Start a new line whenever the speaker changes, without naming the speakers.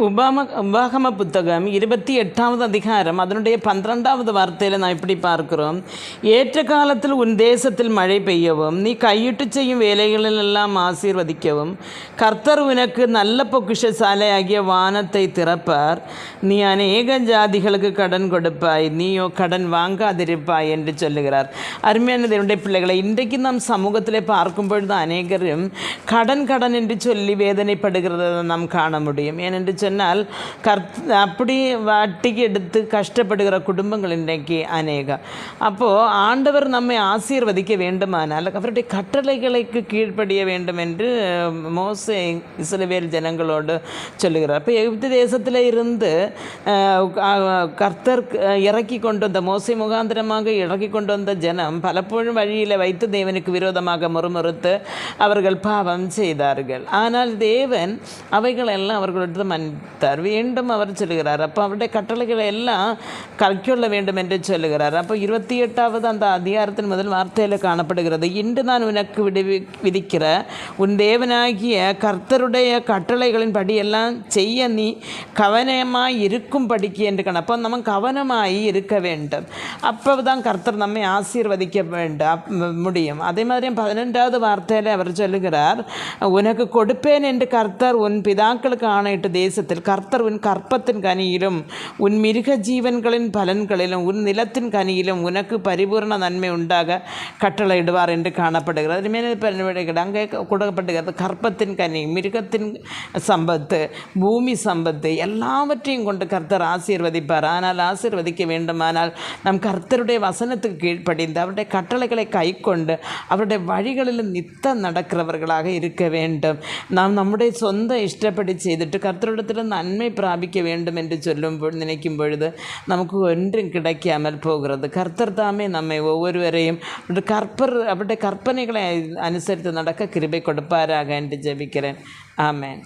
உபாகம புத்தகம் 28வது அதிகாரம் அதனுடைய 12வது வார்த்தையில் நான் இப்படி பார்க்கிறோம். ஏற்ற காலத்தில் உன் தேசத்தில் மழை பெய்யவும் நீ கையிட்டு செய்யும் வேலைகளிலெல்லாம் ஆசீர்வதிக்கவும் கர்த்தர் உனக்கு நல்ல பொக்கிஷசாலையாகிய வானத்தை திறப்பார். நீ அநேக ஜாதிகளுக்கு கடன் கொடுப்பாய், நீயோ கடன் வாங்காதிருப்பாய் என்று சொல்லுகிறார். அருமையான தேவனுடைய பிள்ளைகளை, இன்றைக்கு நாம் சமூகத்திலே பார்க்கும் பொழுது அநேகரும் கடன் என்று சொல்லி வேதனைப்படுகிறத நாம் காண முடியும். ஏனென்று சொன்னால் அப்படி வட்டிக்கு எடுத்து கஷ்டப்படுகிற குடும்பங்கள் இன்றைக்கு அநேகம். அப்போது ஆண்டவர் நம்மை ஆசீர்வதிக்க வேண்டுமானால் அவருடைய கட்டளைகளுக்கு கீழ்ப்படிய வேண்டும் என்று மோசே இஸ்ரவேல் ஜனங்களோடு சொல்லுகிறார். அப்போ எகிப்து தேசத்தில் இருந்து கர்த்தர் இறக்கி கொண்டு வந்த மோசே முகாந்திரமாக இறக்கி கொண்டு வந்த ஜனம் பலப்பொழுதும் வழியில் வைத்து தேவனுக்கு விரோதமாக முறுமுறுத்து அவர்கள் பாவம் செய்தார்கள். ஆனால் தேவன் அவைகளெல்லாம் அவர்களுடைய மன்னித்தார் வேண்டும் அவர் சொல்லுகிறார். அப்போ அவருடைய கட்டளைகளை எல்லாம் கைக்கொள்ள வேண்டும் என்று சொல்லுகிறார். அப்போ 28வது அந்த அதிகாரத்தின் முதல் வார்த்தையில் காணப்படுகிறது, இன்று நான் உனக்கு விதிக்கிற உன் தேவனாகிய கர்த்தருடைய கட்டளைகளின் படியெல்லாம் செய்ய நீ கவனமாய் இருக்கும் படிக்கு என்று அப்போ நம்ம கவனமாய் இருக்க வேண்டும். அப்போ தான் கர்த்தர் நம்மை ஆசீர்வதிக்க முடியும். அதே மாதிரி 11வது வார்த்தையில் அவர் சொல்லுகிறார், உனக்கு கொடுப்பேன் என்று கர்த்தர் உன் பிதாக்களுக்கு ஆணையிட்ட தேசத்தில் கர்த்தர் உன் கற்பத்தின் கனியிலும் உன் மிருக ஜீவன்களின் பலன்களிலும் உன் நிலத்தின் கனியிலும் உனக்கு பரிபூர்ண நன்மை உண்டாக கட்டளையிடுவார் என்று காணப்படுகிறது. அங்கே கொடுக்கப்படுகிறது கற்பத்தின் கனி, மிருகத்தின் சம்பத்து, பூமி சம்பத்து எல்லாவற்றையும் கொண்டு கர்த்தர் ஆசீர்வதிப்பார். ஆனால் ஆசீர்வதிக்க வேண்டுமானால் நம் கர்த்தருடைய வசனத்துக்கு கீழ்ப்படிந்து அவருடைய கட்டளைகளை கை கொண்டு அவருடைய வழிகளில் நித்தம் நடக்கிறவர்களாக இருக்க வேண்டும். நாம் நம்முடைய சொந்த இஷ்டப்படி செய்துட்டு கர்த்தரிடத்தில் நன்மை பிராபிக்க வேண்டும் என்று நினைக்கும் பொழுது நமக்கு ஒன்றும் கிடைக்காமல் போகிறது. கர்த்தர் தாமே நம்மை ஒவ்வொருவரையும் அவருடைய கற்பனைகளை அனுசரித்து நடக்க கிருபை கொடுப்பாராக என்று ஜெபிக்கிறேன். ஆமென்.